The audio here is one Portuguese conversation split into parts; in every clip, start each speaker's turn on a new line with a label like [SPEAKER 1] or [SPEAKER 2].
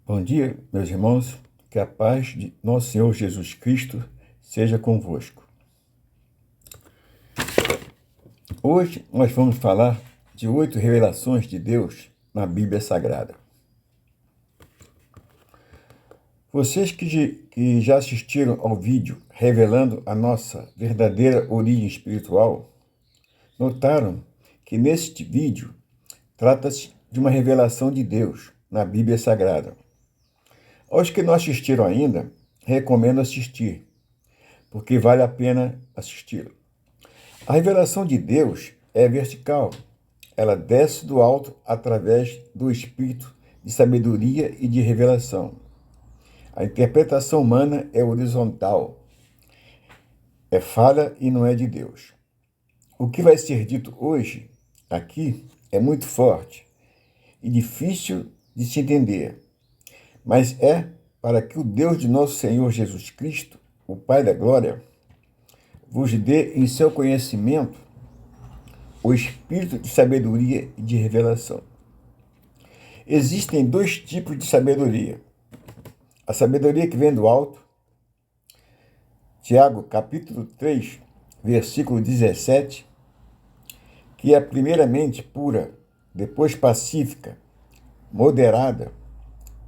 [SPEAKER 1] Bom dia, meus irmãos, que a paz de nosso Senhor Jesus Cristo seja convosco. Hoje nós vamos falar de 8 revelações de Deus na Bíblia Sagrada. Vocês que já assistiram ao vídeo revelando a nossa verdadeira origem espiritual, notaram que neste vídeo trata-se de uma revelação de Deus na Bíblia Sagrada. Aos que não assistiram ainda, recomendo assistir, porque vale a pena assisti-lo. A revelação de Deus é vertical. Ela desce do alto através do espírito de sabedoria e de revelação. A interpretação humana é horizontal. É falha e não é de Deus. O que vai ser dito hoje, aqui, é muito forte e difícil de se entender, mas é para que o Deus de nosso Senhor Jesus Cristo, o Pai da Glória, vos dê em seu conhecimento o espírito de sabedoria e de revelação. Existem 2 tipos de sabedoria. A sabedoria que vem do alto, Tiago, capítulo 3, versículo 17, que é primeiramente pura, depois pacífica, moderada,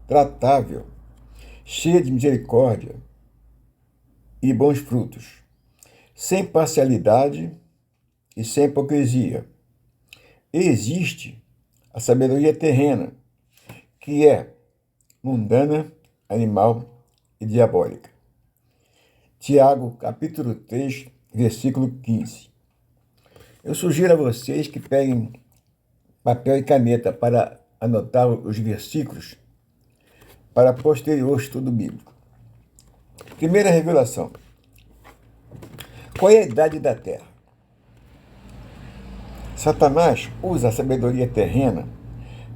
[SPEAKER 1] tratável, cheia de misericórdia e bons frutos, sem parcialidade e sem hipocrisia. E existe a sabedoria terrena, que é mundana, animal e diabólica. Tiago, capítulo 3, versículo 15. Eu sugiro a vocês que peguem papel e caneta para anotar os versículos para posterior estudo bíblico. Primeira revelação. Qual é a idade da Terra? Satanás usa a sabedoria terrena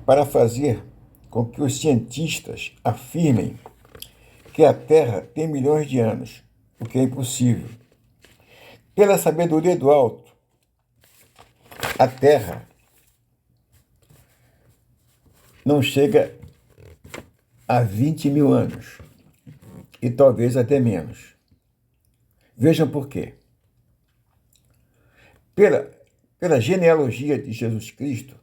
[SPEAKER 1] para fazer com que os cientistas afirmem que a Terra tem milhões de anos, o que é impossível. Pela sabedoria do alto, a Terra não chega a 20 mil anos, e talvez até menos. Vejam por quê. Pela genealogia de Jesus Cristo,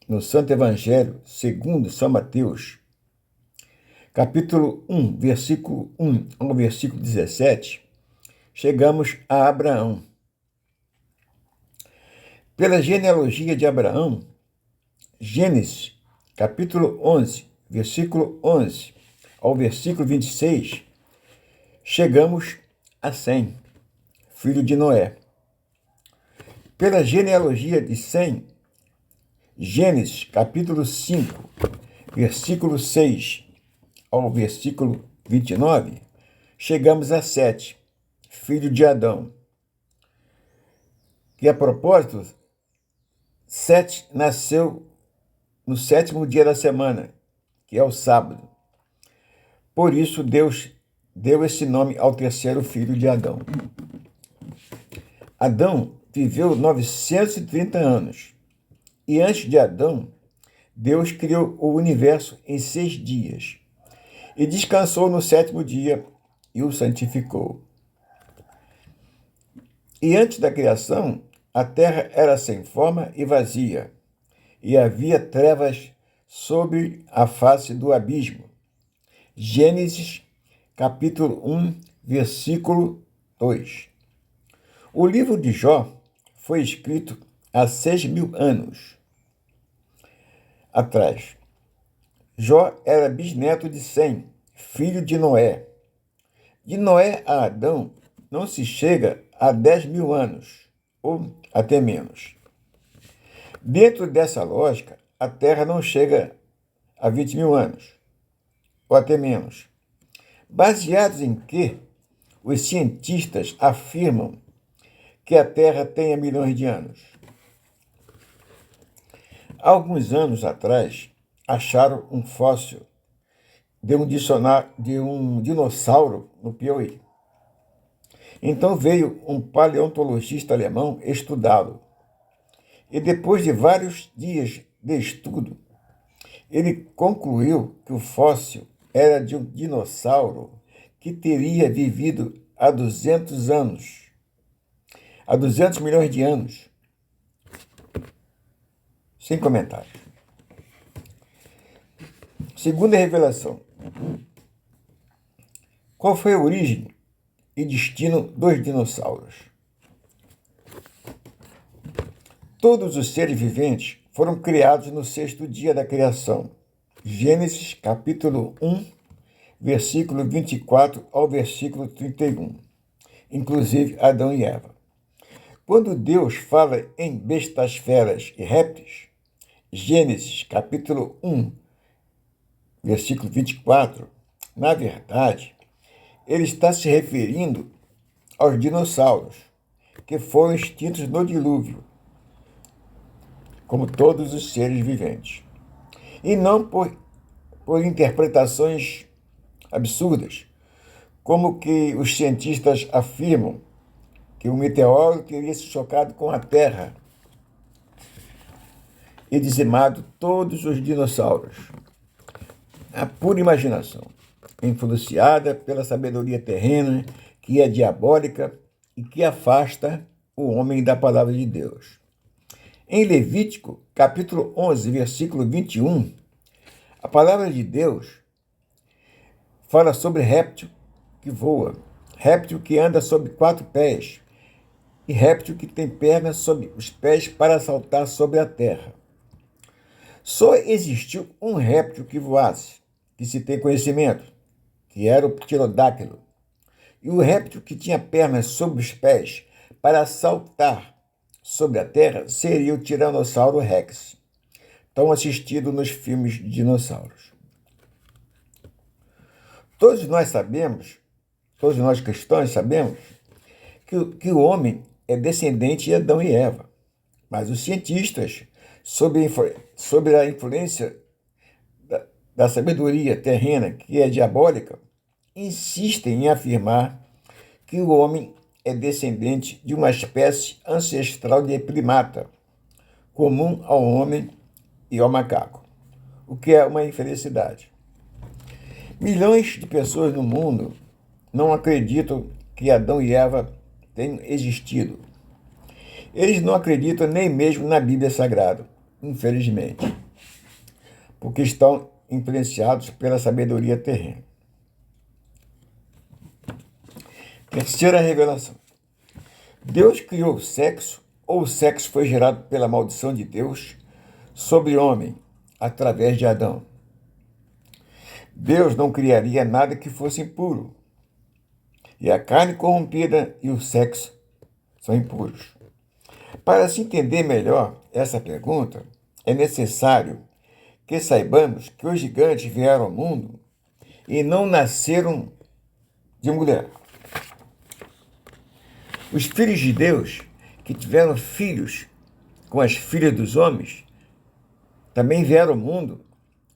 [SPEAKER 1] no Santo Evangelho segundo São Mateus, capítulo 1, versículo 1 ao versículo 17, chegamos a Abraão. Pela genealogia de Abraão, Gênesis, capítulo 11, versículo 11 ao versículo 26, chegamos a Sem, filho de Noé. Pela genealogia de Sem, Gênesis, capítulo 5, versículo 6 ao versículo 29, chegamos a Sete, filho de Adão. Que, a propósito, Sete nasceu no 7º dia da semana, que é o sábado. Por isso, Deus deu esse nome ao terceiro filho de Adão. Adão viveu 930 anos. E antes de Adão, Deus criou o universo em 6 dias. E descansou no 7º dia e o santificou. E antes da criação, a terra era sem forma e vazia, e havia trevas sobre a face do abismo. Gênesis, capítulo 1, versículo 2. O livro de Jó foi escrito há 6.000 anos atrás. Jó era bisneto de Sem, filho de Noé. De Noé a Adão não se chega a 10.000 anos, ou até menos. Dentro dessa lógica, a Terra não chega a 20.000 anos, ou até menos. Baseados em que os cientistas afirmam que a Terra tenha milhões de anos. Há alguns anos atrás, acharam um fóssil de um dinossauro no Piauí. Então veio um paleontologista alemão estudá-lo. E depois de vários dias de estudo, Ele concluiu que o fóssil era de um dinossauro que teria vivido há 200 anos, há 200 milhões de anos. Sem comentário. Segunda revelação. Qual foi a origem e destino dos dinossauros? Todos os seres viventes foram criados no sexto dia da criação. Gênesis capítulo 1, versículo 24 ao versículo 31. Inclusive Adão e Eva. Quando Deus fala em bestas feras e répteis, Gênesis capítulo 1, versículo 24, na verdade, ele está se referindo aos dinossauros, que foram extintos no dilúvio, como todos os seres viventes, e não por interpretações absurdas, como que os cientistas afirmam que o meteoro teria se chocado com a Terra e dizimado todos os dinossauros. A pura imaginação, influenciada pela sabedoria terrena, que é diabólica e que afasta o homem da palavra de Deus. Em Levítico, capítulo 11, versículo 21, a palavra de Deus fala sobre réptil que voa, réptil que anda sobre 4 pés e réptil que tem pernas sobre os pés para saltar sobre a terra. Só existiu um réptil que voasse, que se tem conhecimento, que era o pterodáctilo. E o réptil que tinha pernas sobre os pés para saltar sobre a terra seria o Tiranossauro Rex, tão assistido nos filmes de dinossauros. Todos nós cristãos sabemos, que o homem é descendente de Adão e Eva, mas os cientistas, sob a influência da sabedoria terrena, que é diabólica, insistem em afirmar que o homem é descendente de uma espécie ancestral de primata, comum ao homem e ao macaco, o que é uma infelicidade. Milhões de pessoas no mundo não acreditam que Adão e Eva tenham existido. Eles não acreditam nem mesmo na Bíblia Sagrada, infelizmente, porque estão influenciados pela sabedoria terrena. Terceira revelação. Deus criou o sexo, ou o sexo foi gerado pela maldição de Deus sobre o homem, através de Adão. Deus não criaria nada que fosse impuro. E a carne corrompida e o sexo são impuros. Para se entender melhor essa pergunta, é necessário que saibamos que os gigantes vieram ao mundo e não nasceram de mulher. Os filhos de Deus, que tiveram filhos com as filhas dos homens, também vieram ao mundo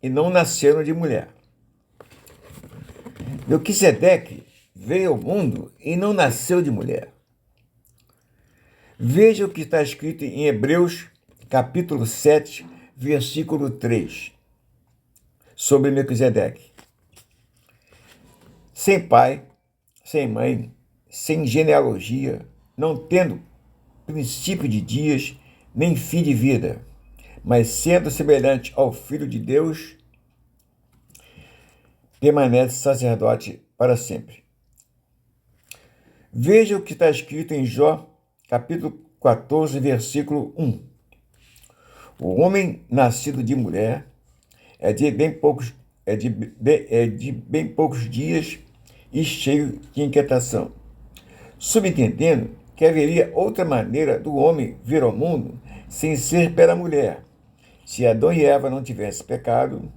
[SPEAKER 1] e não nasceram de mulher. Melquisedeque veio ao mundo e não nasceu de mulher. Veja o que está escrito em Hebreus, capítulo 7, versículo 3, sobre Melquisedeque. Sem pai, sem mãe, sem genealogia, não tendo princípio de dias, nem fim de vida, mas sendo semelhante ao Filho de Deus, permanece sacerdote para sempre. Veja o que está escrito em Jó, capítulo 14, versículo 1. O homem nascido de mulher é de bem poucos dias e cheio de inquietação, subentendendo que haveria outra maneira do homem vir ao mundo sem ser pela mulher. Se Adão e Eva não tivessem pecado,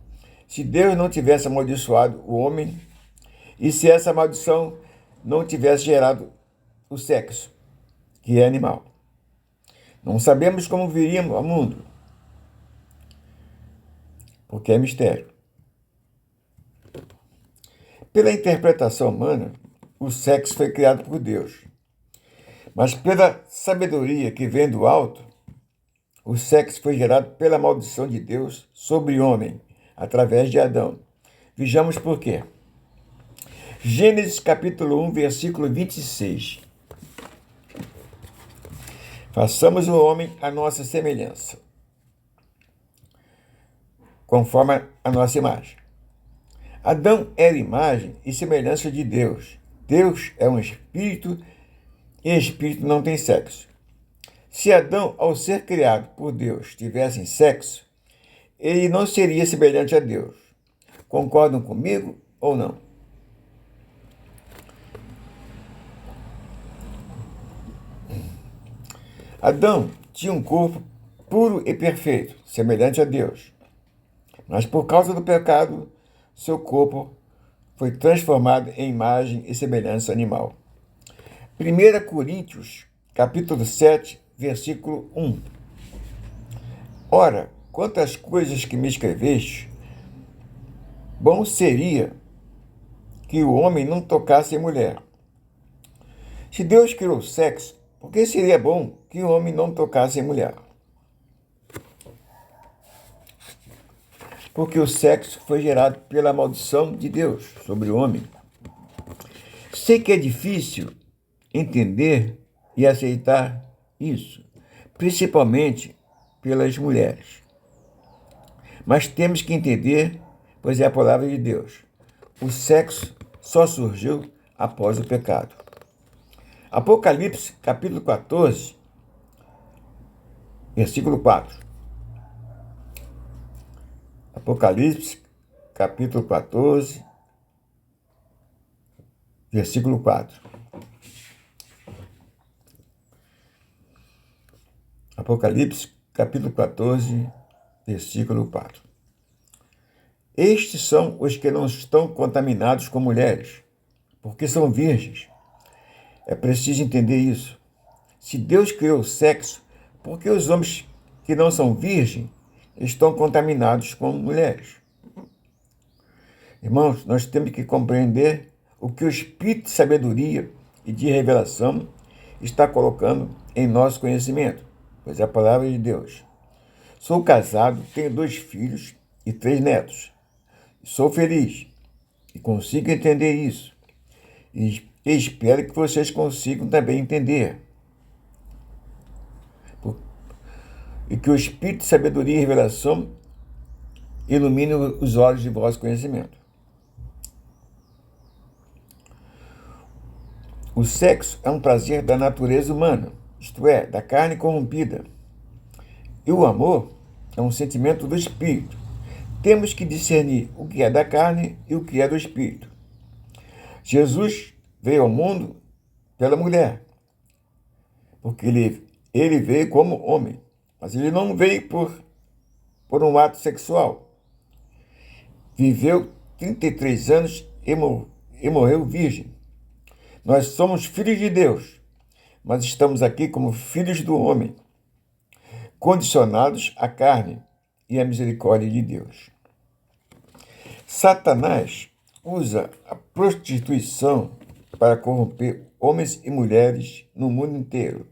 [SPEAKER 1] se Deus não tivesse amaldiçoado o homem, e se essa maldição não tivesse gerado o sexo, que é animal. Não sabemos como viríamos ao mundo, porque é mistério. Pela interpretação humana, o sexo foi criado por Deus. Mas pela sabedoria que vem do alto, o sexo foi gerado pela maldição de Deus sobre o homem, através de Adão. Vejamos por quê. Gênesis capítulo 1, versículo 26. Façamos o homem à nossa semelhança, conforme a nossa imagem. Adão era imagem e semelhança de Deus. Deus é um espírito e espírito não tem sexo. Se Adão, ao ser criado por Deus, tivesse sexo, ele não seria semelhante a Deus. Concordam comigo ou não? Adão tinha um corpo puro e perfeito, semelhante a Deus. Mas por causa do pecado, seu corpo foi transformado em imagem e semelhança animal. 1 Coríntios, capítulo 7, versículo 1. Ora, quanto às coisas que me escreveste, bom seria que o homem não tocasse em mulher. Se Deus criou o sexo, por que seria bom que o homem não tocasse em mulher? Porque o sexo foi gerado pela maldição de Deus sobre o homem. Sei que é difícil entender e aceitar isso, principalmente pelas mulheres. Mas temos que entender, pois é a palavra de Deus. O sexo só surgiu após o pecado. Apocalipse, capítulo 14, versículo 4. Apocalipse, capítulo 14, versículo 4. Apocalipse, capítulo 14, versículo 4. Estes são os que não estão contaminados com mulheres, porque são virgens. É preciso entender isso. Se Deus criou o sexo, por que os homens que não são virgens estão contaminados com mulheres? Irmãos, nós temos que compreender o que o Espírito de sabedoria e de revelação está colocando em nosso conhecimento, pois é a palavra de Deus. Sou casado, tenho 2 filhos e 3 netos. Sou feliz e consigo entender isso. E espero que vocês consigam também entender. E que o Espírito de sabedoria e revelação ilumine os olhos de vosso conhecimento. O sexo é um prazer da natureza humana, isto é, da carne corrompida. E o amor é um sentimento do Espírito. Temos que discernir o que é da carne e o que é do Espírito. Jesus veio ao mundo pela mulher, porque ele veio como homem, mas ele não veio por um ato sexual. Viveu 33 anos e morreu virgem. Nós somos filhos de Deus, mas estamos aqui como filhos do homem, condicionados à carne e à misericórdia de Deus. Satanás usa a prostituição para corromper homens e mulheres no mundo inteiro,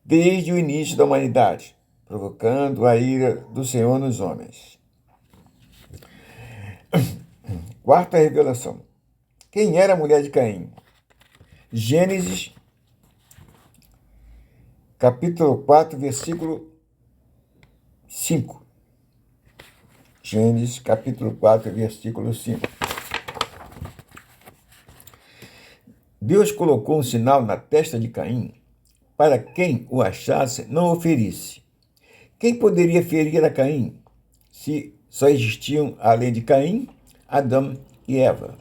[SPEAKER 1] desde o início da humanidade, provocando a ira do Senhor nos homens. Quarta revelação. Quem era a mulher de Caim? Gênesis, capítulo 4, versículo 5. Gênesis, capítulo 4, versículo 5. Deus colocou um sinal na testa de Caim, para quem o achasse não o ferisse. Quem poderia ferir a Caim, se só existiam, além de Caim, Adão e Eva?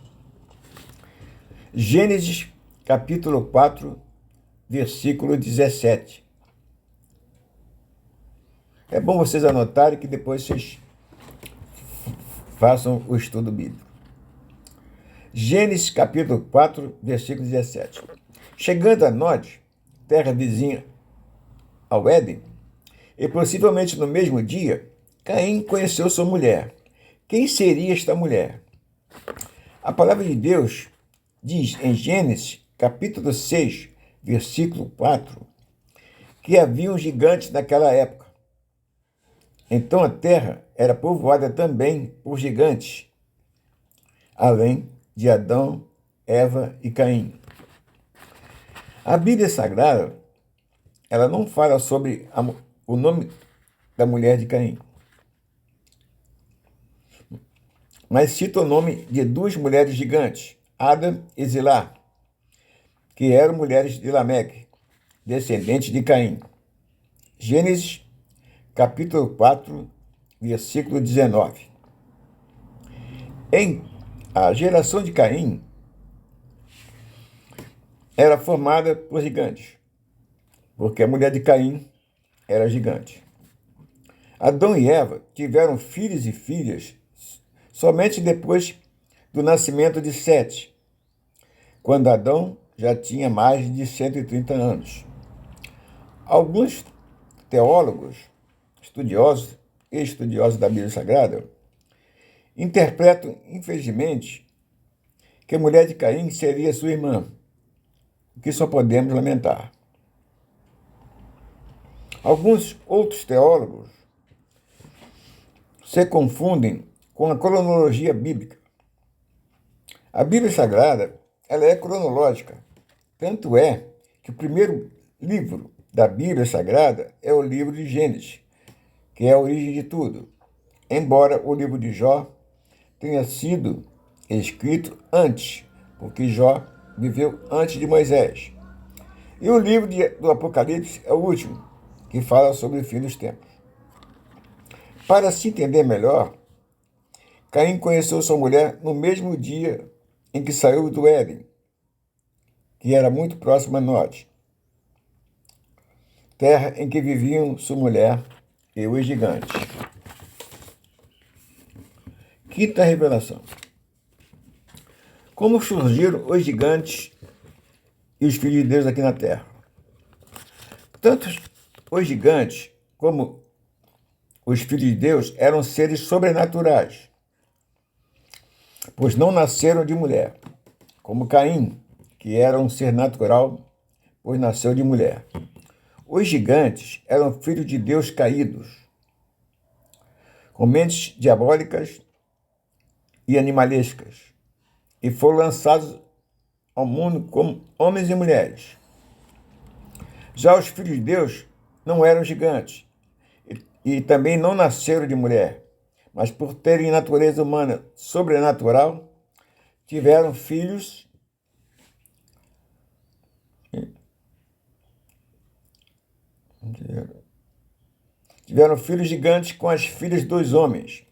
[SPEAKER 1] Gênesis, capítulo 4, versículo 17. É bom vocês anotarem que depois vocês façam o estudo bíblico. Gênesis, capítulo 4, versículo 17. Chegando a Nod, terra vizinha ao Éden, e possivelmente no mesmo dia, Caim conheceu sua mulher. Quem seria esta mulher? A palavra de Deus diz em Gênesis, capítulo 6, versículo 4, que haviam gigantes naquela época. Então a terra era povoada também por gigantes, além de Adão, Eva e Caim. A Bíblia Sagrada, ela não fala sobre o nome da mulher de Caim, mas cita o nome de duas mulheres gigantes, Ada e Zilá, que eram mulheres de Lameque, descendentes de Caim. Gênesis, capítulo 4, versículo 19. A geração de Caim era formada por gigantes, porque a mulher de Caim era gigante. Adão e Eva tiveram filhos e filhas somente depois do nascimento de Sete, quando Adão já tinha mais de 130 anos. Alguns teólogos, estudiosos e estudiosos da Bíblia Sagrada interpretam, infelizmente, que a mulher de Caim seria sua irmã, o que só podemos lamentar. Alguns outros teólogos se confundem com a cronologia bíblica. A Bíblia Sagrada, ela é cronológica. Tanto é que o primeiro livro da Bíblia Sagrada é o livro de Gênesis, que é a origem de tudo, embora o livro de Jó tenha sido escrito antes, porque Jó viveu antes de Moisés. E o livro do Apocalipse é o último, que fala sobre o fim dos tempos. Para se entender melhor, Caim conheceu sua mulher no mesmo dia em que saiu do Éden, que era muito próximo a Nod, terra em que viviam sua mulher e os gigantes. Quinta revelação. Como surgiram os gigantes e os filhos de Deus aqui na terra? Tanto os gigantes como os filhos de Deus eram seres sobrenaturais, pois não nasceram de mulher, como Caim, que era um ser natural, pois nasceu de mulher. Os gigantes eram filhos de Deus caídos, com mentes diabólicas e animalescas, e foram lançados ao mundo como homens e mulheres. Já os filhos de Deus não eram gigantes e também não nasceram de mulher, mas por terem natureza humana sobrenatural, tiveram filhos gigantes com as filhas dos homens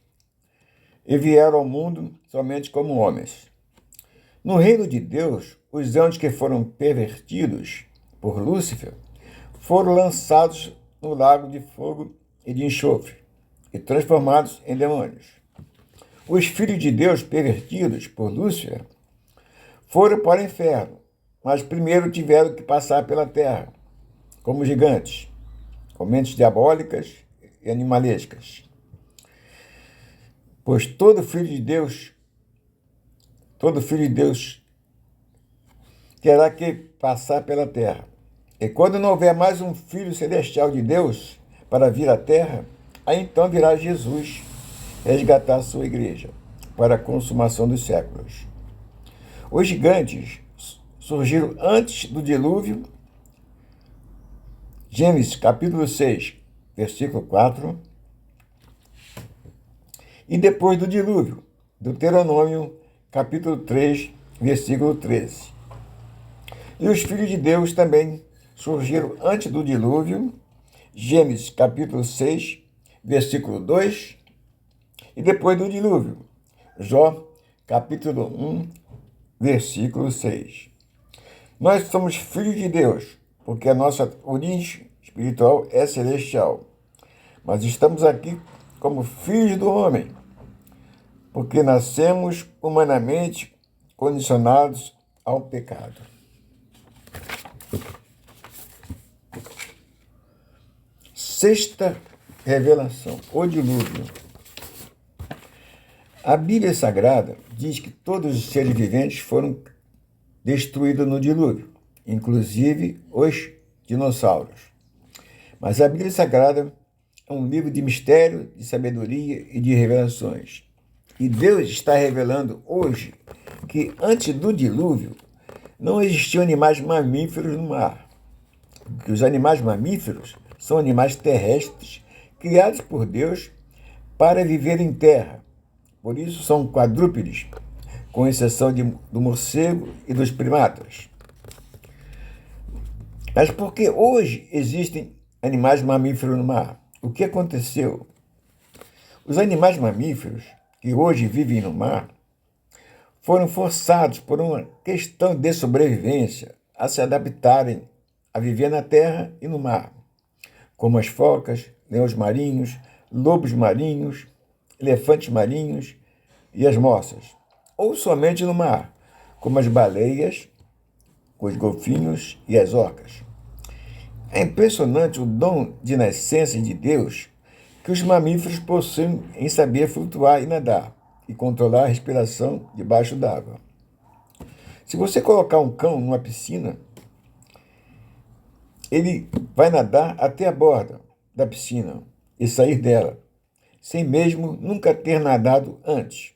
[SPEAKER 1] e vieram ao mundo somente como homens. No reino de Deus, os anjos que foram pervertidos por Lúcifer foram lançados no lago de fogo e de enxofre e transformados em demônios. Os filhos de Deus pervertidos por Lúcifer foram para o inferno, mas primeiro tiveram que passar pela terra como gigantes, com mentes diabólicas e animalescas. Pois todo filho de Deus terá que passar pela terra. E quando não houver mais um filho celestial de Deus para vir à terra, aí então virá Jesus resgatar a sua igreja para a consumação dos séculos. Os gigantes surgiram antes do dilúvio, Gênesis capítulo 6, versículo 4, e depois do dilúvio, Deuteronômio capítulo 3, versículo 13. E os filhos de Deus também surgiram antes do dilúvio, Gênesis capítulo 6, versículo 2, e depois do dilúvio, Jó capítulo 1, versículo 6. Nós somos filhos de Deus, porque a nossa origem espiritual é celestial. Mas estamos aqui como filhos do homem, porque nascemos humanamente condicionados ao pecado. Sexta revelação, o dilúvio. A Bíblia Sagrada diz que todos os seres viventes foram destruídos no dilúvio, inclusive os dinossauros. Mas a Bíblia Sagrada é um livro de mistério, de sabedoria e de revelações. E Deus está revelando hoje que antes do dilúvio não existiam animais mamíferos no mar. Porque os animais mamíferos são animais terrestres criados por Deus para viver em terra. Por isso são quadrúpedes, com exceção do morcego e dos primatas. Mas porque hoje existem animais mamíferos no mar? O que aconteceu? Os animais mamíferos que hoje vivem no mar foram forçados por uma questão de sobrevivência a se adaptarem a viver na terra e no mar, como as focas, leões marinhos, lobos marinhos, elefantes marinhos e as moças, ou somente no mar, como as baleias, os golfinhos e as orcas. É impressionante o dom de nascença de Deus que os mamíferos possuem em saber flutuar e nadar e controlar a respiração debaixo d'água. Se você colocar um cão numa piscina, ele vai nadar até a borda da piscina e sair dela, sem mesmo nunca ter nadado antes.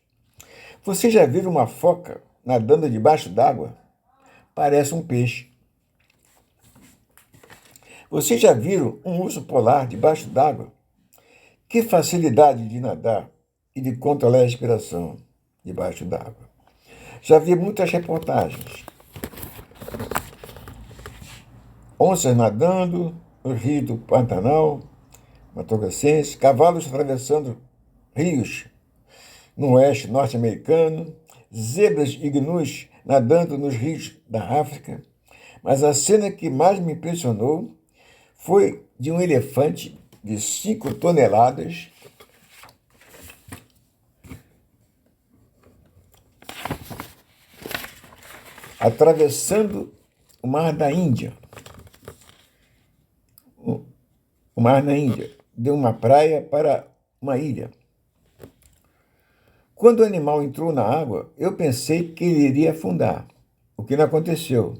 [SPEAKER 1] Você já viu uma foca nadando debaixo d'água? Parece um peixe. Você já viu um urso polar debaixo d'água? Que facilidade de nadar e de controlar a respiração debaixo d'água. Já vi muitas reportagens. Onças nadando no rio do Pantanal, Mato Grossense, cavalos atravessando rios no oeste norte-americano, zebras e gnus nadando nos rios da África. Mas a cena que mais me impressionou foi de um elefante de 5 toneladas atravessando o Mar da Índia. O Mar na Índia, de uma praia para uma ilha. Quando o animal entrou na água, eu pensei que ele iria afundar, o que não aconteceu.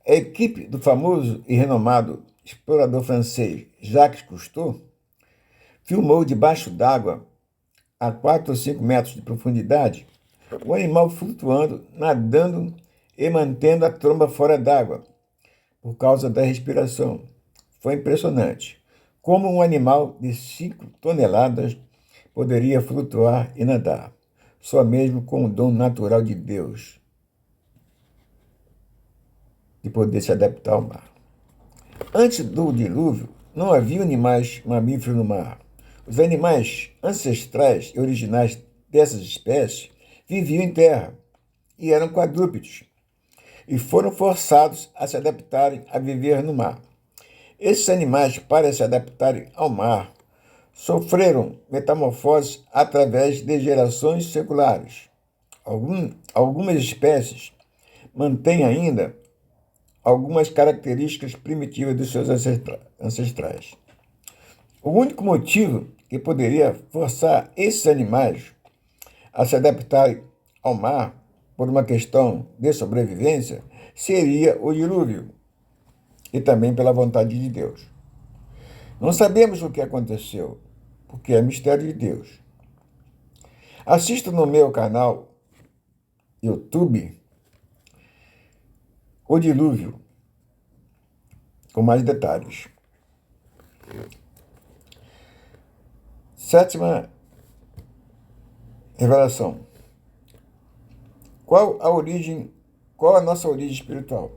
[SPEAKER 1] A equipe do famoso e renomado explorador francês Jacques Cousteau filmou debaixo d'água, a 4 ou 5 metros de profundidade, o animal flutuando, nadando e mantendo a tromba fora d'água, por causa da respiração. Foi impressionante como um animal de 5 toneladas poderia flutuar e nadar, só mesmo com o dom natural de Deus, de poder se adaptar ao mar. Antes do dilúvio, não havia animais mamíferos no mar. Os animais ancestrais e originais dessas espécies viviam em terra e eram quadrúpedes, e foram forçados a se adaptarem a viver no mar. Esses animais, para se adaptarem ao mar, sofreram metamorfoses através de gerações seculares. Algumas espécies mantêm ainda algumas características primitivas dos seus ancestrais. O único motivo que poderia forçar esses animais a se adaptarem ao mar por uma questão de sobrevivência seria o dilúvio, e também pela vontade de Deus. Não sabemos o que aconteceu, porque é mistério de Deus. Assista no meu canal YouTube O Dilúvio, com mais detalhes. Sétima revelação. Qual a nossa origem espiritual?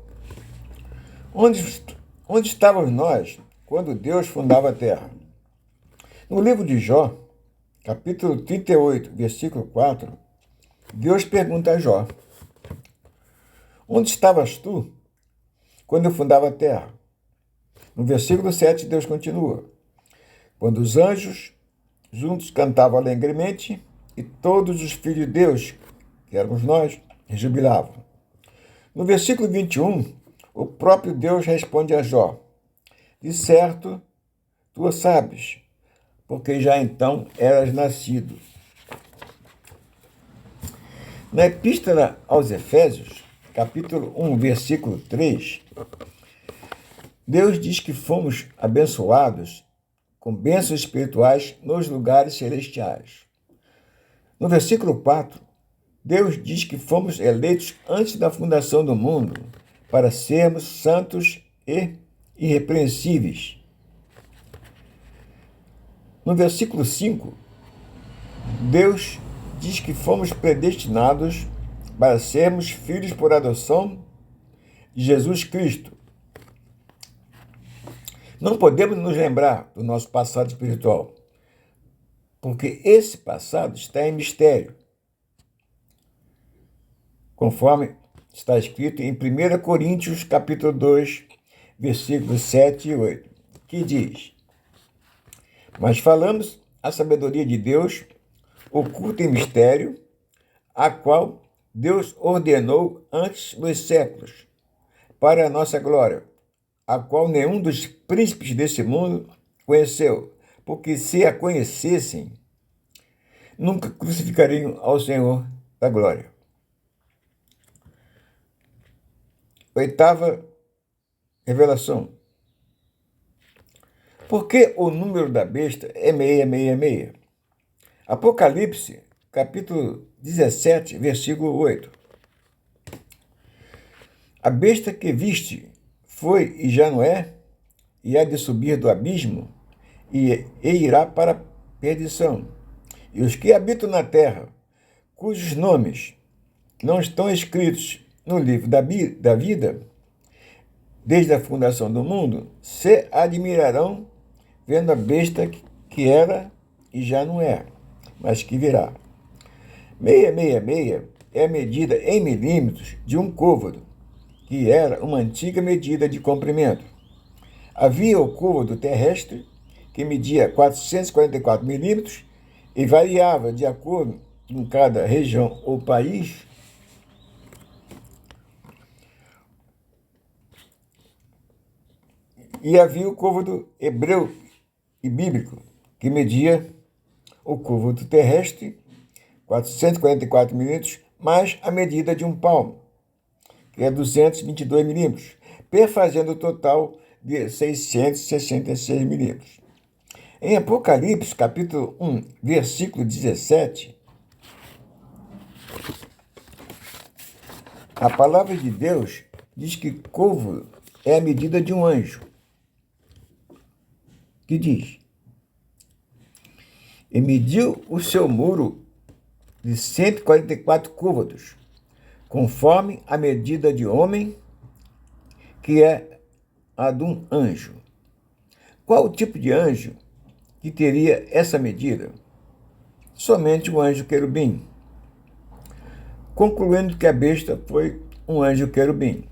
[SPEAKER 1] Onde estávamos nós quando Deus fundava a terra? No livro de Jó, capítulo 38, versículo 4, Deus pergunta a Jó: onde estavas tu quando eu fundava a terra? No versículo 7, Deus continua: quando os anjos juntos cantavam alegremente e todos os filhos de Deus, que éramos nós, jubilavam. No versículo 21, o próprio Deus responde a Jó: de certo, tu o sabes, porque já então eras nascido. Na Epístola aos Efésios, capítulo 1, versículo 3, Deus diz que fomos abençoados com bênçãos espirituais nos lugares celestiais. No versículo 4, Deus diz que fomos eleitos antes da fundação do mundo para sermos santos e irrepreensíveis. No versículo 5, Deus diz que fomos predestinados para sermos filhos por adoção de Jesus Cristo. Não podemos nos lembrar do nosso passado espiritual, porque esse passado está em mistério, conforme está escrito em 1 Coríntios, capítulo 2, versículos 7 e 8, que diz: Mas falamos a sabedoria de Deus, oculta em mistério, a qual Deus ordenou antes dos séculos, para a nossa glória, a qual nenhum dos príncipes desse mundo conheceu, porque se a conhecessem, nunca crucificariam ao Senhor da glória. Oitava revelação. Por que o número da besta é 666? Apocalipse, capítulo 17, versículo 8. A besta que viste foi e já não é, e há de subir do abismo, e irá para a perdição. E os que habitam na terra, cujos nomes não estão escritos no livro da vida, desde a fundação do mundo, se admirarão vendo a besta que era e já não é, mas que virá. 666 é a medida em milímetros de um côvado, que era uma antiga medida de comprimento. Havia o côvado terrestre, que media 444 milímetros e variava de acordo com cada região ou país. E havia o côvado hebreu e bíblico, que media o côvado terrestre, 444 milímetros, mais a medida de um palmo, que é 222 milímetros, perfazendo o total de 666 milímetros. Em Apocalipse, capítulo 1, versículo 17, a palavra de Deus diz que côvado é a medida de um anjo, que diz: E mediu o seu muro de 144 côvados, conforme a medida de homem, que é a de um anjo. Qual o tipo de anjo que teria essa medida? Somente o anjo querubim, concluindo que a besta foi um anjo querubim.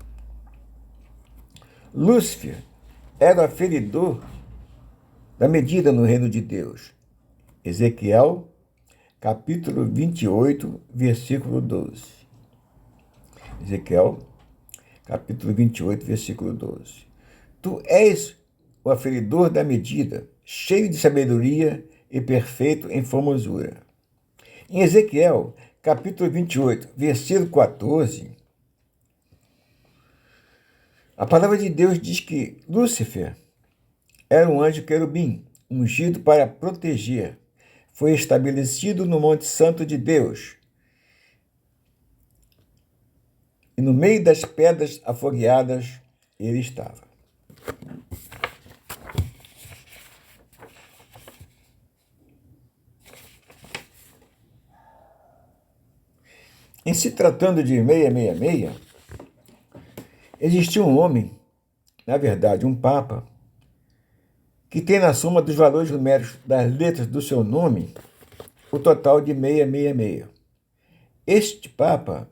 [SPEAKER 1] Lúcifer era o aferidor da medida no reino de Deus. Ezequiel, capítulo 28, versículo 12. Ezequiel, capítulo 28, versículo 12. Tu és o aferidor da medida, cheio de sabedoria e perfeito em formosura. Em Ezequiel, capítulo 28, versículo 14, a palavra de Deus diz que Lúcifer era um anjo querubim, ungido para proteger. Foi estabelecido no Monte Santo de Deus. E no meio das pedras afogueadas ele estava. Em se tratando de 666, existia um homem, na verdade um papa, que tem na soma dos valores numéricos das letras do seu nome o total de 666. Este papa,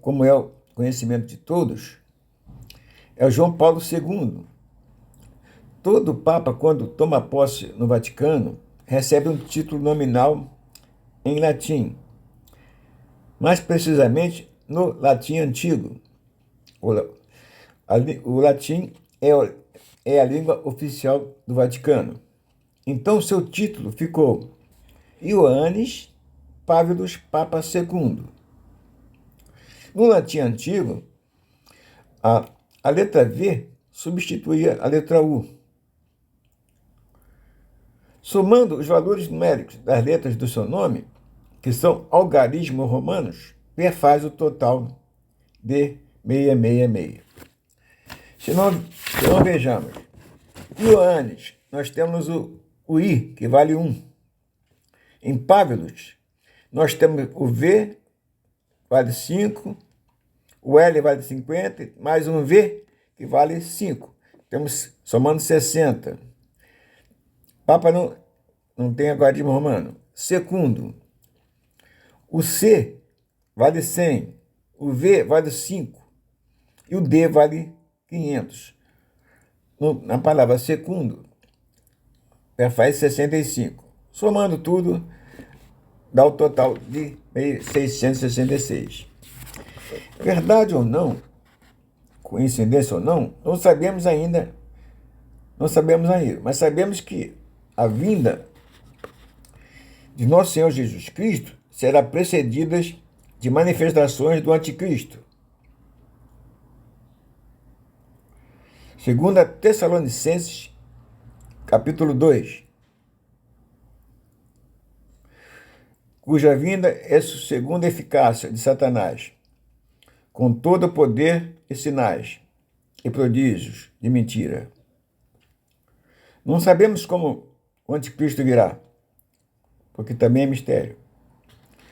[SPEAKER 1] como é o conhecimento de todos, é o João Paulo II. Todo papa, quando toma posse no Vaticano, recebe um título nominal em latim, mais precisamente no latim antigo. O latim é a língua oficial do Vaticano. Então, seu título ficou Ioannis Pavlos Papa II. No latim antigo, a letra V substituía a letra U. Somando os valores numéricos das letras do seu nome, que são algarismos romanos, perfaz o total de 666. Se não vejamos, Ioannes, nós temos o I, que vale 1. Em Pávilos, nós temos o V, vale 5, o L vale 50, mais um V, que vale 5. Temos somando 60. Papa não tem algarismo romano. Segundo, o C vale 100, o V vale 5 e o D vale 500. Na palavra segundo, faz 65. Somando tudo, dá o total de 666. Verdade ou não, coincidência ou não, não sabemos ainda, mas sabemos que a vinda de nosso Senhor Jesus Cristo será precedida de manifestações do anticristo. Segundo Tessalonicenses, capítulo 2, cuja vinda é segundo a eficácia de Satanás, com todo o poder e sinais e prodígios de mentira. Não sabemos como o anticristo virá, porque também é mistério.